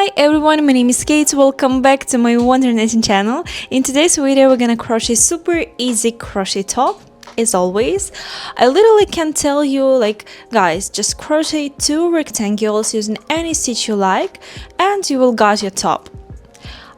Hi everyone, my name is Kate. Welcome back to my wondernetting channel. In today's video we're gonna crochet super easy crochet top. As always, I literally can tell you, like, guys, just crochet 2 rectangles using any stitch you like and you will got your top.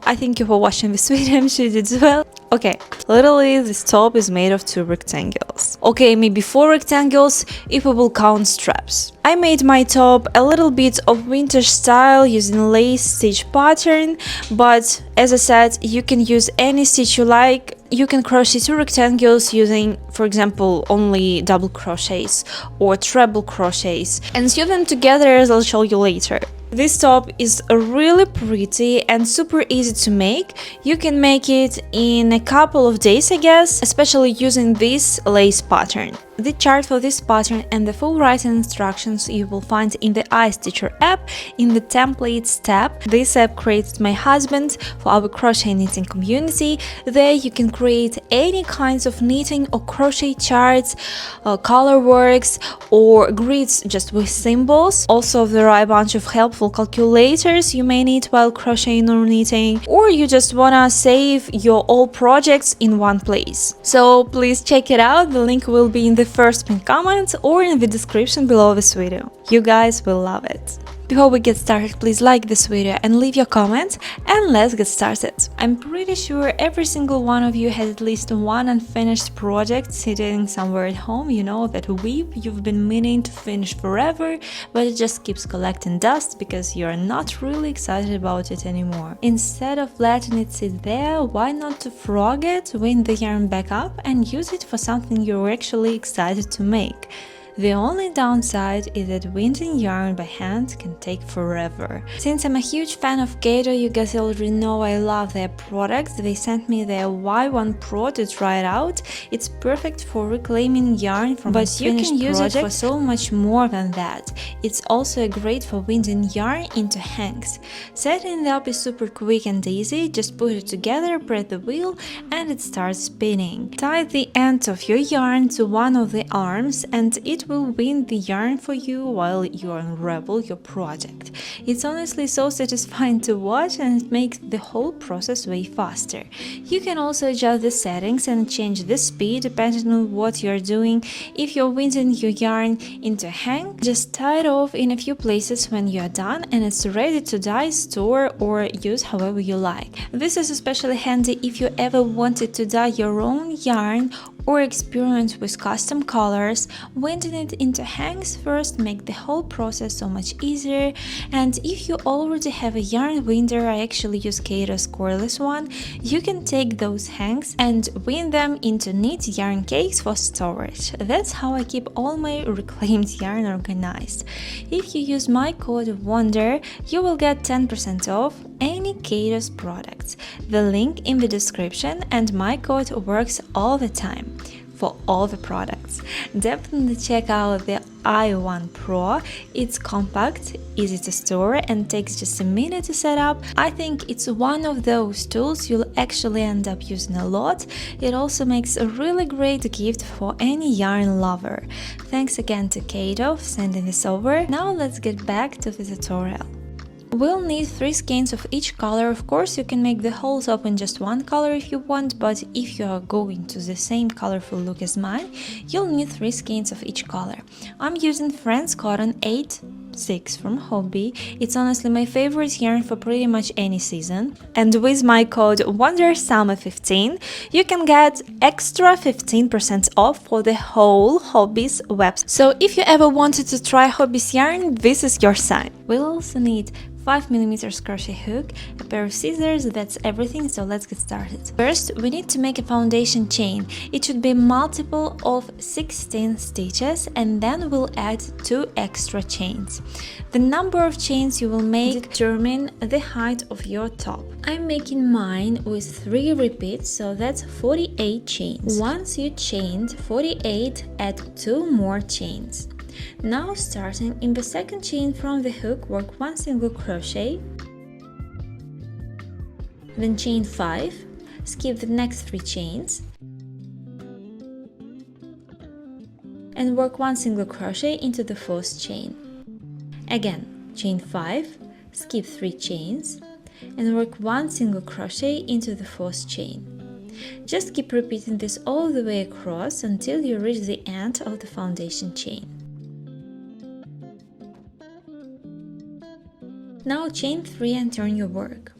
I thank you for watching this video, I'm sure you did as well. Okay, literally this top is made of 2 rectangles. Okay, maybe 4 rectangles if we will count straps. I made my top a little bit of vintage style using lace stitch pattern, but as I said, you can use any stitch you like. You can crochet 2 rectangles using, for example, only double crochets or treble crochets and sew them together, as I'll show you later. This top is really pretty and super easy to make. You can make it in a couple of days, I guess, especially using this lace pattern. The chart for this pattern and the full writing instructions you will find in the iSTITCHER app in the templates tab. This app created my husband for our crochet knitting community. There you can create any kinds of knitting or crochet charts, color works or grids just with symbols. Also there are a bunch of helpful calculators you may need while crocheting or knitting, or you just wanna save your old projects in one place. So please check it out, the link will be in the first pinned comment or in the description below this video. You guys will love it. Before we get started, please like this video and leave your comment, and let's get started. I'm pretty sure every single one of you has at least one unfinished project sitting somewhere at home, you know, that weave you've been meaning to finish forever, but it just keeps collecting dust because you're not really excited about it anymore. Instead of letting it sit there, why not to frog it, wind the yarn back up and use it for something you're actually excited to make. The only downside is that winding yarn by hand can take forever. Since I'm a huge fan of Kato, you guys already know I love their products. They sent me their Y1 Pro to try it out. It's perfect for reclaiming yarn from but you can use it for so much more than that. It's also great for winding yarn into hanks. Setting it up is super quick and easy. Just put it together, press the wheel, and it starts spinning. Tie the end of your yarn to one of the arms and it will wind the yarn for you while you unravel your project. It's honestly so satisfying to watch and it makes the whole process way faster. You can also adjust the settings and change the speed depending on what you're doing. If you're winding your yarn into a hang, just tie it off in a few places when you're done and it's ready to dye, store or use however you like. This is especially handy if you ever wanted to dye your own yarn or experiment with custom colors. Winding it into hangs first make the whole process so much easier, and if you already have a yarn winder, I actually use Kato's cordless one, you can take those hangs and wind them into neat yarn cakes for storage. That's how I keep all my reclaimed yarn organized. If you use my code WONDER, you will get 10% off any Kato's products. The link in the description, and my code works all the time for all the products. Definitely check out the i1 Pro. It's compact, easy to store and takes just a minute to set up. I think it's one of those tools you'll actually end up using a lot. It also makes a really great gift for any yarn lover. Thanks again to Kato for sending this over. Now let's get back to the tutorial. We'll need 3 skeins of each color. Of course, you can make the whole top in just one color if you want, but if you are going to the same colorful look as mine, you'll need 3 skeins of each color. I'm using France Cotton 8/6 from Hobby. It's honestly my favorite yarn for pretty much any season. And with my code WONDERSUMMER15, you can get extra 15% off for the whole Hobby's website. So if you ever wanted to try Hobby's yarn, this is your sign. We'll also need 5mm crochet hook, a pair of scissors, that's everything, so let's get started. First, we need to make a foundation chain. It should be multiple of 16 stitches and then we'll add 2 extra chains. The number of chains you will make determine the height of your top. I'm making mine with 3 repeats, so that's 48 chains. Once you chained 48, add 2 more chains. Now, starting in the second chain from the hook, work 1 single crochet, then chain 5, skip the next 3 chains, and work 1 single crochet into the first chain. Again, chain 5, skip 3 chains and work 1 single crochet into the 4th chain. Just keep repeating this all the way across until you reach the end of the foundation chain. Now chain 3 and turn your work.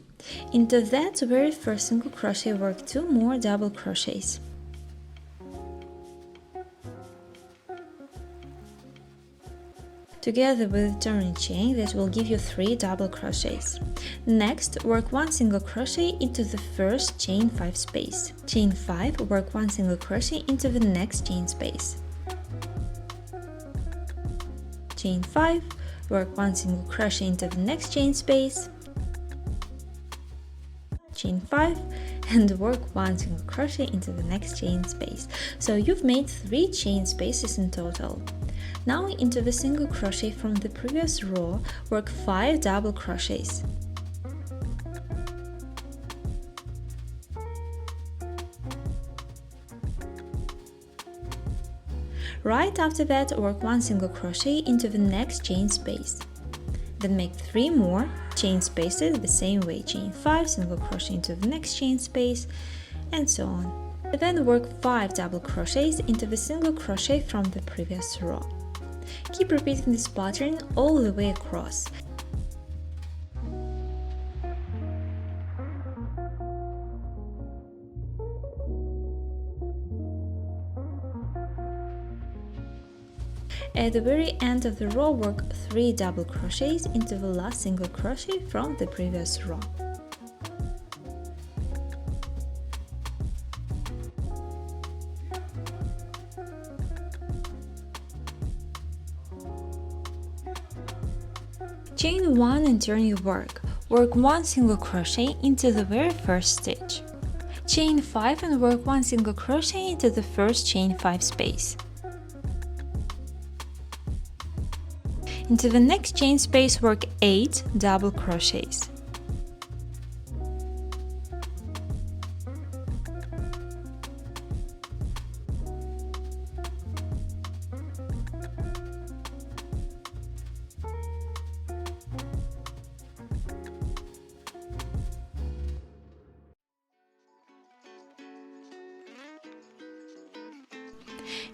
Into that very first single crochet, work 2 more double crochets. Together with the turning chain that will give you 3 double crochets. Next, work 1 single crochet into the first chain 5 space. Chain 5, work 1 single crochet into the next chain space. Chain 5, work 1 single crochet into the next chain space. Chain 5 and work 1 single crochet into the next chain space. So you've made 3 chain spaces in total. Now into the single crochet from the previous row, work 5 double crochets. Right after that, work 1 single crochet into the next chain space. Then make 3 more chain spaces the same way, chain 5, single crochet into the next chain space, and so on. Then work 5 double crochets into the single crochet from the previous row. Keep repeating this pattern all the way across. At the very end of the row, work 3 double crochets into the last single crochet from the previous row. Chain 1 and turn your work. Work 1 single crochet into the very first stitch. Chain 5 and work 1 single crochet into the first chain 5 space. Into the next chain space, work 8 double crochets.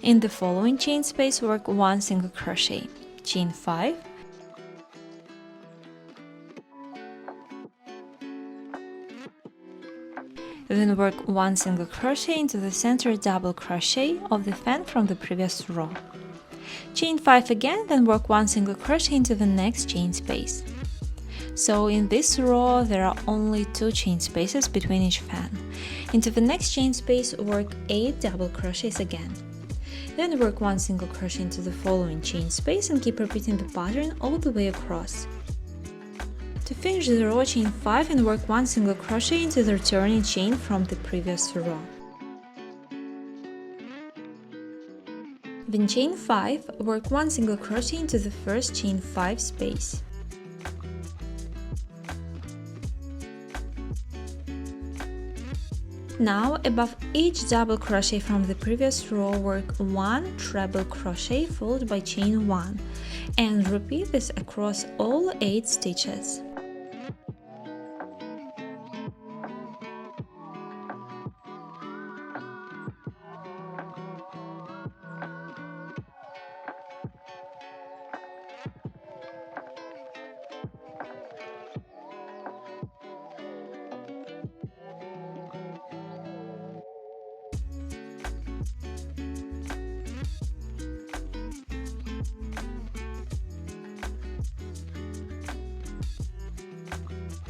In the following chain space, work 1 single crochet. Chain 5, then work 1 single crochet into the center double crochet of the fan from the previous row. Chain 5 again, then work 1 single crochet into the next chain space. So in this row there are only 2 chain spaces between each fan. Into the next chain space, work 8 double crochets again. Then work 1 single crochet into the following chain space and keep repeating the pattern all the way across. To finish the row, chain 5 and work 1 single crochet into the returning chain from the previous row. Then chain 5, work 1 single crochet into the first chain 5 space. Now, above each double crochet from the previous row, work 1 treble crochet followed by chain 1 and repeat this across all 8 stitches.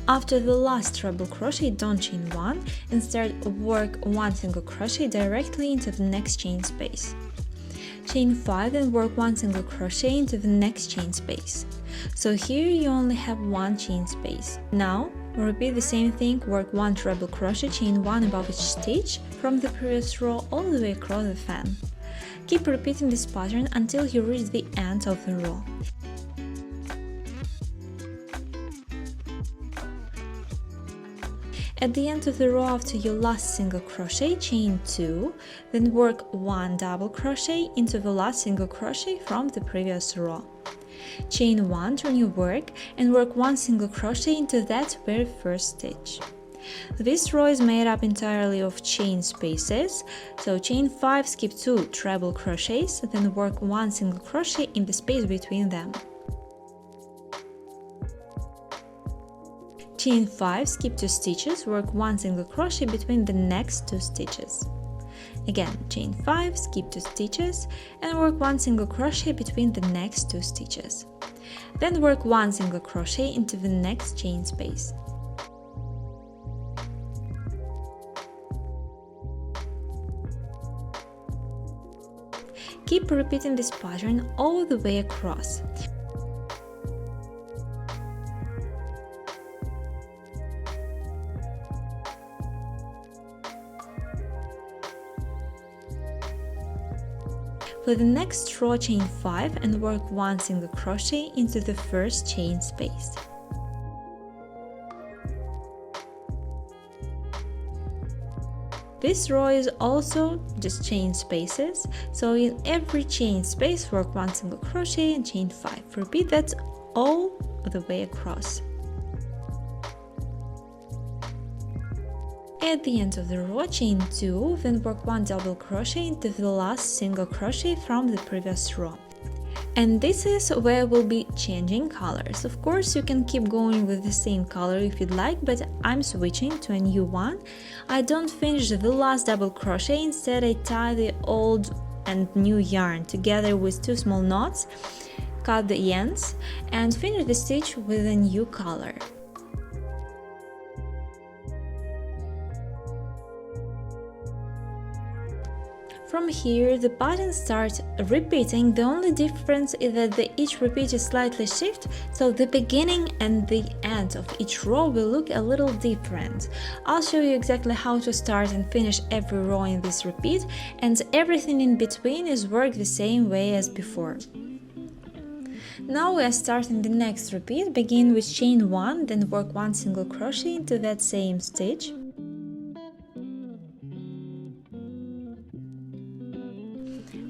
After the last treble crochet, don't chain 1, instead work 1 single crochet directly into the next chain space. Chain 5 and work 1 single crochet into the next chain space. So here you only have 1 chain space. Now repeat the same thing, work 1 treble crochet, chain 1 above each stitch from the previous row all the way across the fan. Keep repeating this pattern until you reach the end of the row. At the end of the row, after your last single crochet, chain 2, then work 1 double crochet into the last single crochet from the previous row. Chain 1, turn your work and work 1 single crochet into that very first stitch. This row is made up entirely of chain spaces, so chain 5, skip 2 treble crochets, then work 1 single crochet in the space between them. Chain 5, skip 2 stitches, work 1 single crochet between the next 2 stitches. Again, chain 5, skip 2 stitches and work 1 single crochet between the next 2 stitches. Then work 1 single crochet into the next chain space. Keep repeating this pattern all the way across. For the next row, chain 5 and work 1 single crochet into the first chain space. This row is also just chain spaces, so in every chain space work 1 single crochet and chain 5. Repeat that all the way across. At the end of the row, chain 2, then work 1 double crochet into the last single crochet from the previous row. And this is where we'll be changing colors. Of course, you can keep going with the same color if you'd like, but I'm switching to a new one. I don't finish the last double crochet, instead I tie the old and new yarn together with 2 small knots, cut the ends, and finish the stitch with a new color. From here, the pattern starts repeating. The only difference is that each repeat is slightly shifted, so the beginning and the end of each row will look a little different. I'll show you exactly how to start and finish every row in this repeat, and everything in between is worked the same way as before. Now we are starting the next repeat. Begin with chain 1, then work 1 single crochet into that same stitch.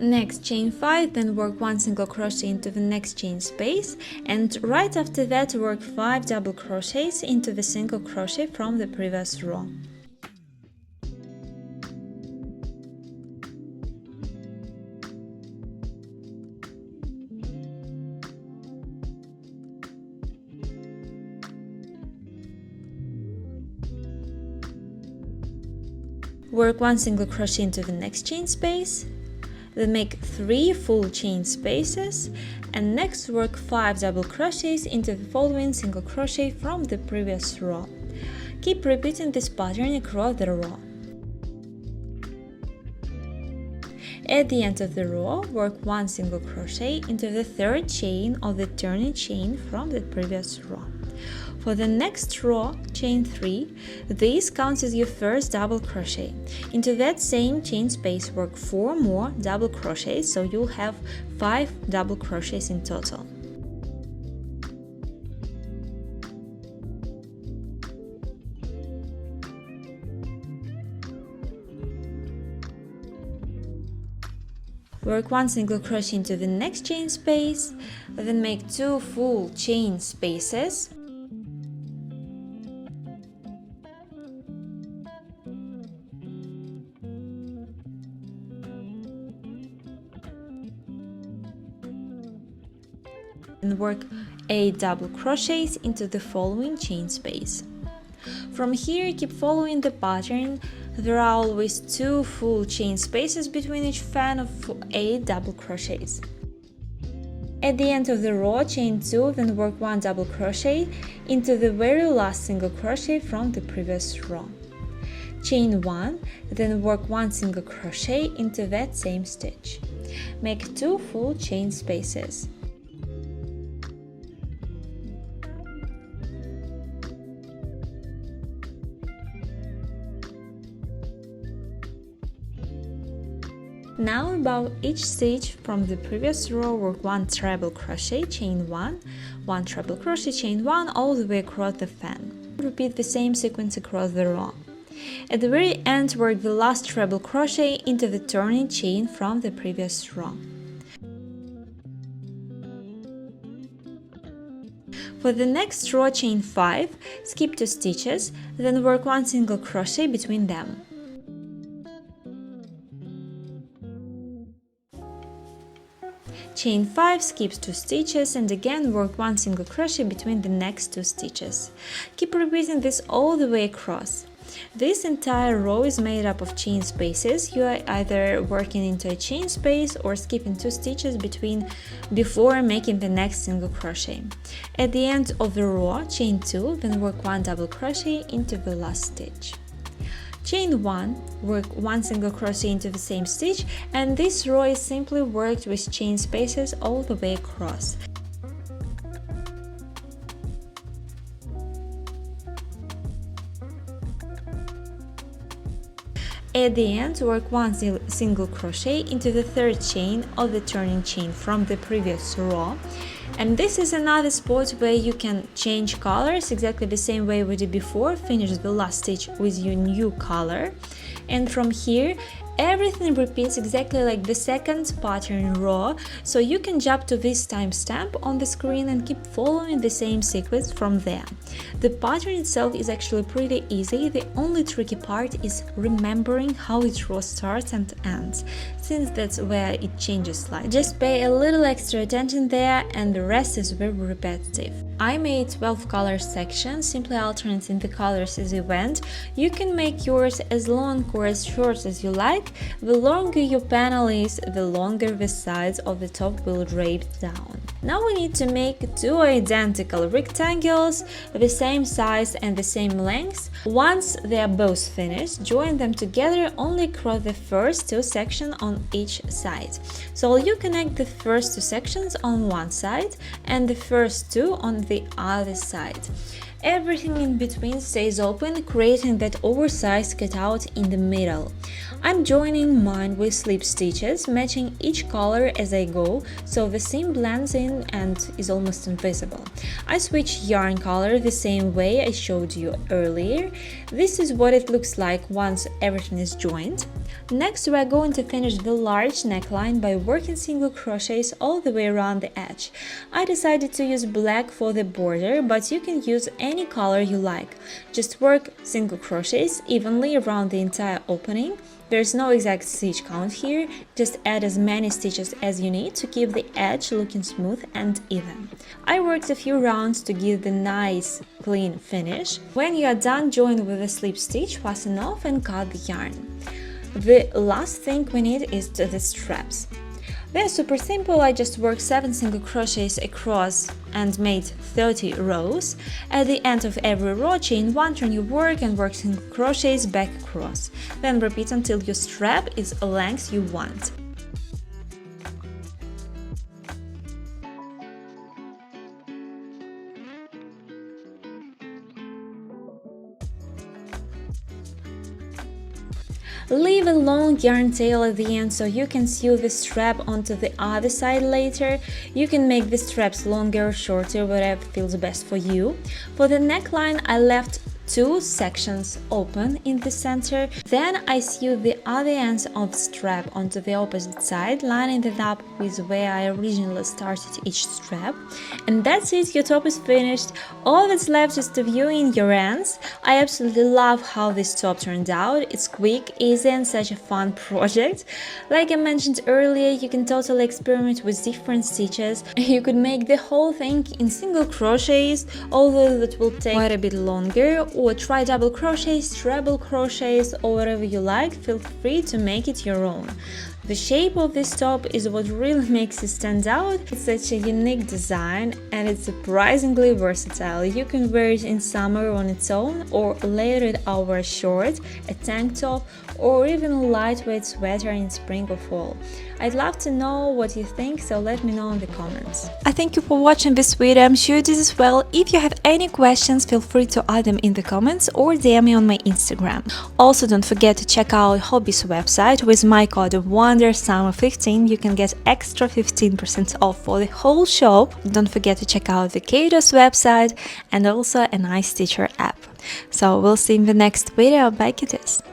Next, chain 5, then work 1 single crochet into the next chain space, and right after that work 5 double crochets into the single crochet from the previous row. Work 1 single crochet into the next chain space. Then make 3 full chain spaces, and next work 5 double crochets into the following single crochet from the previous row. Keep repeating this pattern across the row. At the end of the row, work 1 single crochet into the third chain of the turning chain from the previous row. For the next row, chain 3, this counts as your first double crochet. Into that same chain space work 4 more double crochets, so you'll have 5 double crochets in total. Work 1 single crochet into the next chain space, then make 2 full chain spaces. And work 8 double crochets into the following chain space. From here, keep following the pattern. There are always 2 full chain spaces between each fan of 8 double crochets. At the end of the row, chain 2, then work 1 double crochet into the very last single crochet from the previous row. Chain 1, then work 1 single crochet into that same stitch. Make 2 full chain spaces. Now above each stitch from the previous row, work 1 treble crochet, chain 1, 1 treble crochet, chain 1 all the way across the fan. Repeat the same sequence across the row. At the very end, work the last treble crochet into the turning chain from the previous row. For the next row, chain 5, skip 2 stitches, then work 1 single crochet between them. Chain 5, skip 2 stitches, and again work 1 single crochet between the next 2 stitches. Keep repeating this all the way across. This entire row is made up of chain spaces. You are either working into a chain space or skipping 2 stitches before making the next single crochet. At the end of the row, chain 2, then work 1 double crochet into the last stitch. Chain 1, work 1 single crochet into the same stitch, and this row is simply worked with chain spaces all the way across. At the end, work 1 single crochet into the third chain of the turning chain from the previous row. And this is another spot where you can change colors exactly the same way we did before. Finish the last stitch with your new color, and from here everything repeats exactly like the second pattern row, so you can jump to this timestamp on the screen and keep following the same sequence from there. The pattern itself is actually pretty easy. The only tricky part is remembering how each row starts and ends, since that's where it changes slightly. Just pay a little extra attention there, and the rest is very repetitive. I made 12 color sections, simply alternating the colors as you went. You can make yours as long or as short as you like. The longer your panel is, the longer the sides of the top will drape down. Now we need to make 2 identical rectangles, the same size and the same length. Once they are both finished, join them together only across the first 2 sections on each side. So you connect the first 2 sections on one side and the first 2 on the other side. Everything in between stays open, creating that oversized cutout in the middle. I'm joining mine with slip stitches, matching each color as I go, so the seam blends in and is almost invisible. I switch yarn color the same way I showed you earlier. This is what it looks like once everything is joined. Next, we are going to finish the large neckline by working single crochets all the way around the edge. I decided to use black for the border, but you can use any color you like. Just work single crochets evenly around the entire opening. There's no exact stitch count here, just add as many stitches as you need to keep the edge looking smooth and even. I worked a few rounds to give the nice clean finish. When you are done, join with a slip stitch, fasten off and cut the yarn. The last thing we need is the straps. They're super simple. I just worked 7 single crochets across and made 30 rows. At the end of every row, chain 1, turn your work and work single crochets back across. Then repeat until your strap is the length you want. Leave a long yarn tail at the end so you can sew the strap onto the other side later. You can make the straps longer or shorter, whatever feels best for you. For the neckline, I left 2 sections open in the center. Then I sewed the other ends of the strap onto the opposite side, lining it up with where I originally started each strap. And that's it, your top is finished. All that's left is to view in your ends. I absolutely love how this top turned out. It's quick, easy, and such a fun project. Like I mentioned earlier, you can totally experiment with different stitches. You could make the whole thing in single crochets, although that will take quite a bit longer, or try double crochets, treble crochets, or whatever you like. Feel free to make it your own. The shape of this top is what really makes it stand out. It's such a unique design and it's surprisingly versatile. You can wear it in summer on its own, or layer it over a short, a tank top, or even a lightweight sweater in spring or fall. I'd love to know what you think, so let me know in the comments. I thank you for watching this video. I'm sure you did as well. If you have any questions, feel free to add them in the comments or DM me on my Instagram. Also, don't forget to check out Hobby's website. With my code of WonderSummer15, you can get extra 15% off for the whole shop. Don't forget to check out the Kato's website and also an iSTITCHER app. So we'll see you in the next video. Bye, kitties!